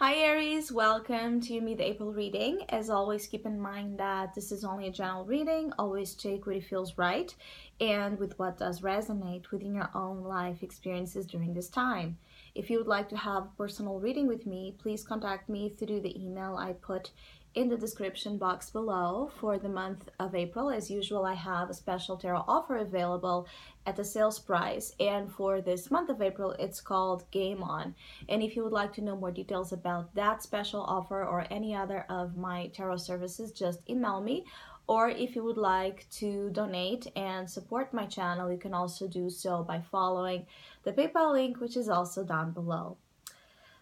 Hi Aries, welcome to your mid-April reading. As always, keep in mind that this is only a general reading. Always take what it feels right and with what does resonate within your own life experiences during this time. If you would like to have a personal reading with me, please contact me through the email I put in the description box below. For the month of April, as usual, I have a special tarot offer available at the sales price, and for this month of April it's called Game On. And if you would like to know more details about that special offer or any other of my tarot services, just email me. Or if you would like to donate and support my channel, you can also do so by following the PayPal link, which is also down below.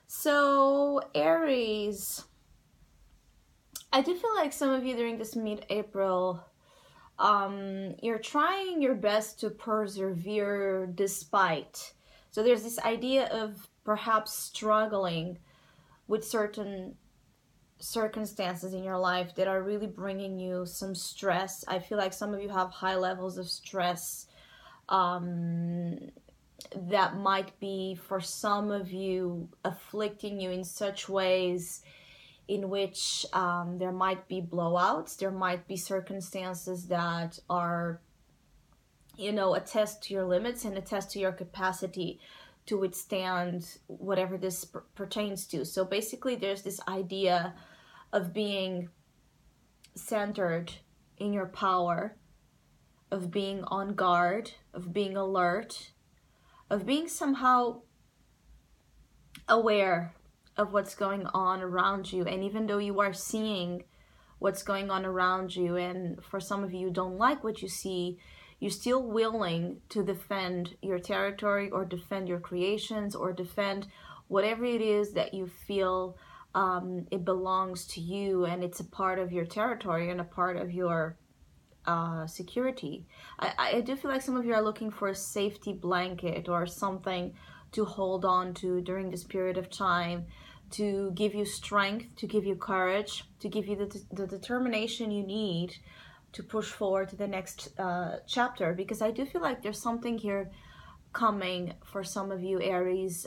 So Aries, I do feel like some of you during this mid-April, you're trying your best to persevere despite. So there's this idea of perhaps struggling with certain circumstances in your life that are really bringing you some stress. I feel like some of you have high levels of stress that might be, for some of you, afflicting you in such ways in which there might be blowouts, there might be circumstances that are, a test to your limits and a test to your capacity to withstand whatever this pertains to. So basically there's this idea of being centered in your power, of being on guard, of being alert, of being somehow aware of what's going on around you. And even though you are seeing what's going on around you, and for some of you don't like what you see, you're still willing to defend your territory or defend your creations or defend whatever it is that you feel it belongs to you and it's a part of your territory and a part of your security. I do feel like some of you are looking for a safety blanket or something to hold on to during this period of time, to give you strength, to give you courage, to give you the determination you need to push forward to the next chapter. Because I do feel like there's something here coming for some of you, Aries,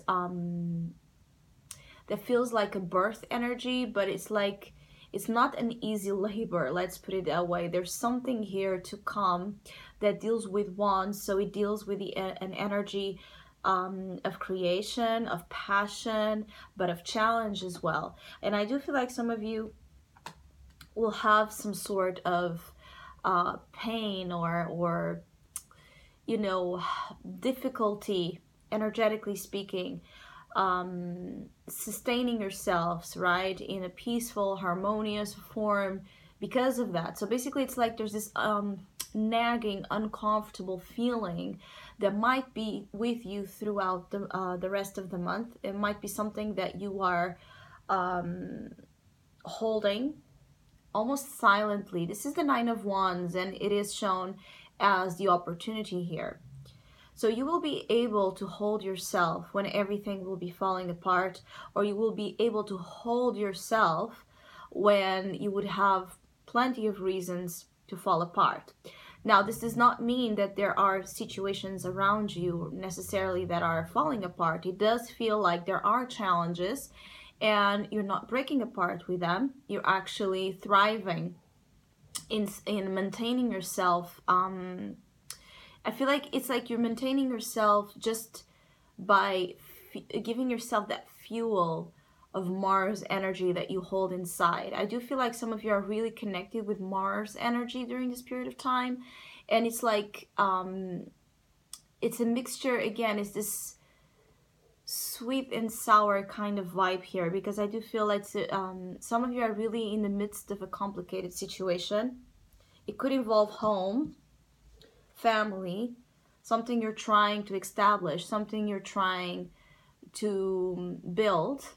that feels like a birth energy, but it's like it's not an easy labor, let's put it that way. There's something here to come that deals with wands, so it deals with an energy of creation, of passion, but of challenge as well. And I do feel like some of you will have some sort of pain or difficulty, energetically speaking, sustaining yourselves, right, in a peaceful, harmonious form because of that. So basically it's like there's this nagging, uncomfortable feeling that might be with you throughout the rest of the month. It might be something that you are holding almost silently. This is the Nine of Wands, and it is shown as the opportunity here. So you will be able to hold yourself when everything will be falling apart, or you will be able to hold yourself when you would have plenty of reasons to fall apart. Now, this does not mean that there are situations around you necessarily that are falling apart. It does feel like there are challenges and you're not breaking apart with them. You're actually thriving in maintaining yourself. I feel like it's like you're maintaining yourself just by giving yourself that fuel of Mars energy that you hold inside. I do feel like some of you are really connected with Mars energy during this period of time. And it's like, it's a mixture, again, it's this sweet and sour kind of vibe here, because I do feel like some of you are really in the midst of a complicated situation. It could involve home, family, something you're trying to establish, something you're trying to build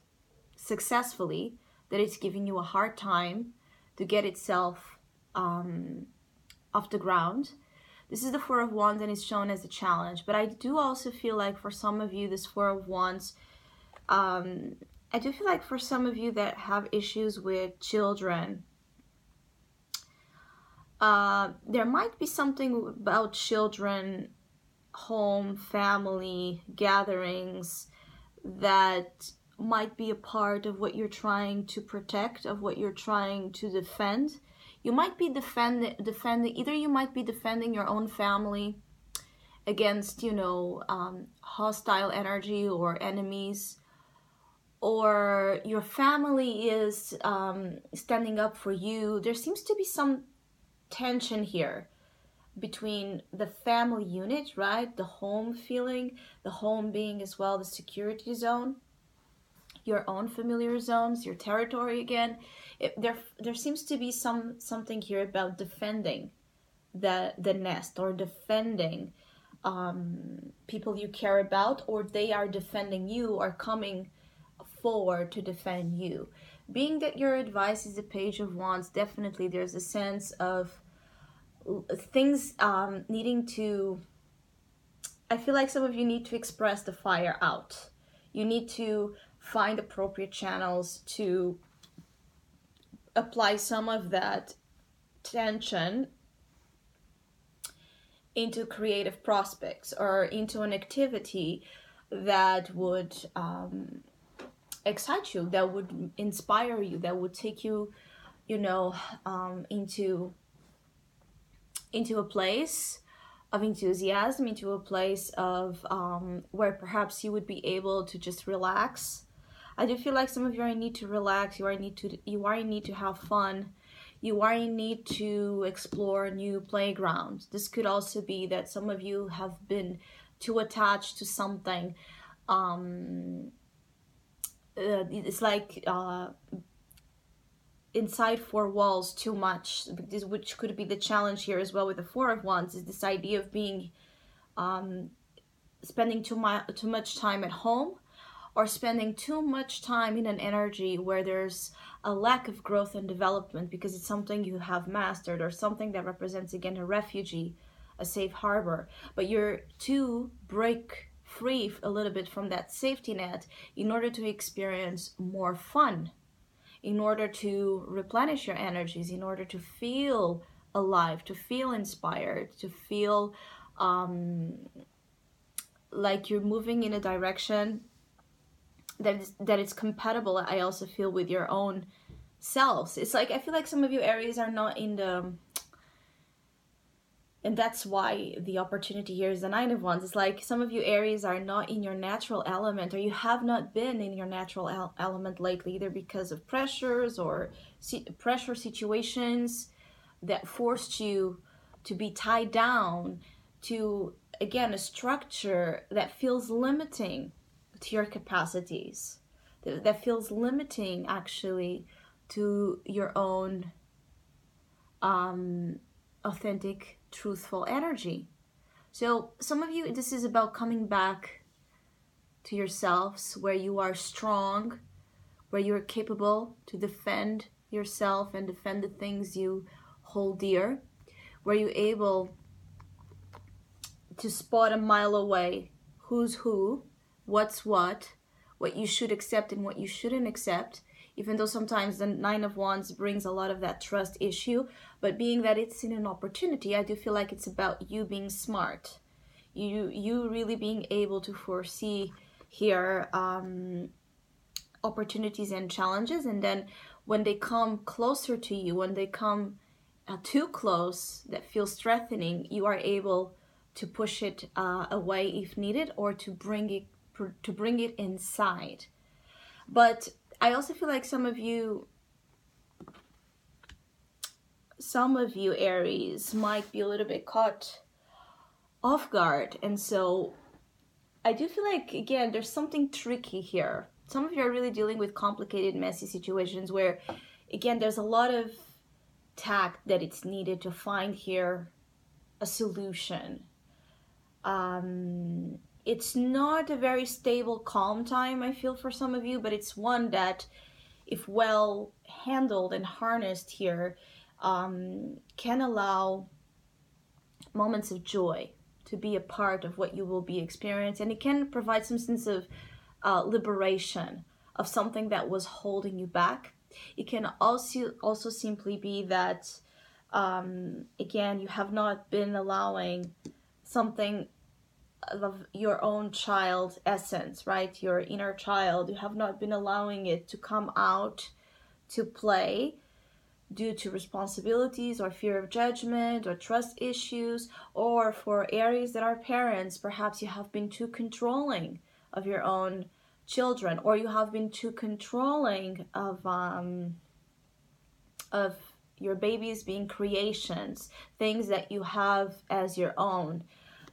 successfully, that it's giving you a hard time to get itself off the ground. This is the Four of Wands and it's shown as a challenge, but I do also feel like for some of you, this Four of Wands, I do feel like for some of you that have issues with children, there might be something about children, home, family, gatherings that might be a part of what you're trying to protect, of what you're trying to defend. You might be defending, either you might be defending your own family against, hostile energy or enemies, or your family is standing up for you. There seems to be some tension here between the family unit, right? The home feeling, the home being as well the security zone, your own familiar zones, your territory again. There seems to be something here about defending the nest, or defending people you care about, or they are defending you, or coming forward to defend you. Being that your advice is the Page of Wands, definitely there's a sense of things needing to, I feel like some of you need to express the fire out. You need to find appropriate channels to apply some of that tension into creative prospects, or into an activity that would excite you, that would inspire you, that would take you, into a place of enthusiasm, into a place of where perhaps you would be able to just relax. I do feel like some of you are in need to relax. You are in need to have fun. You are in need to explore new playgrounds. This could also be that some of you have been too attached to something. It's like inside four walls too much, which could be the challenge here as well with the Four of Wands, is this idea of being spending too much time at home, or spending too much time in an energy where there's a lack of growth and development because it's something you have mastered, or something that represents again a refugee, a safe harbor, but you're to break free a little bit from that safety net in order to experience more fun, in order to replenish your energies, in order to feel alive, to feel inspired, to feel like you're moving in a direction that is compatible, I also feel, with your own selves. It's like, I feel like some of you Aries are not in the, and that's why the opportunity here is the Nine of Wands. It's like some of you Aries are not in your natural element, or you have not been in your natural element lately, either because of pressures or pressure situations that forced you to be tied down to, again, a structure that feels limiting to your capacities, that feels limiting actually to your own authentic, truthful energy. So some of you, this is about coming back to yourselves, where you are strong, where you're capable to defend yourself and defend the things you hold dear, where you're able to spot a mile away who's who, what's what you should accept and what you shouldn't accept, even though sometimes the Nine of Wands brings a lot of that trust issue. But being that it's in an opportunity, I do feel like it's about you being smart, you really being able to foresee here opportunities and challenges, and then when they come closer to you, when they come too close that feels threatening, you are able to push it away if needed, or to bring it inside. But I also feel like some of you Aries might be a little bit caught off guard, and so I do feel like, again, there's something tricky here. Some of you are really dealing with complicated, messy situations where, again, there's a lot of tact that it's needed to find here a solution. It's not a very stable, calm time, I feel, for some of you, but it's one that, if well handled and harnessed here, can allow moments of joy to be a part of what you will be experiencing, and it can provide some sense of liberation of something that was holding you back. It can also simply be that, again, you have not been allowing something of your own child essence, right? Your inner child. You have not been allowing it to come out to play due to responsibilities or fear of judgment or trust issues. Or for Aries that are parents, perhaps you have been too controlling of your own children, or you have been too controlling of your babies being creations, things that you have as your own.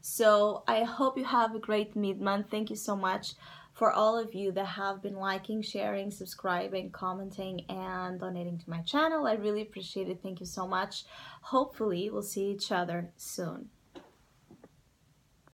So I hope you have a great mid-month. Thank you so much for all of you that have been liking, sharing, subscribing, commenting, and donating to my channel. I really appreciate it. Thank you so much. Hopefully we'll see each other soon.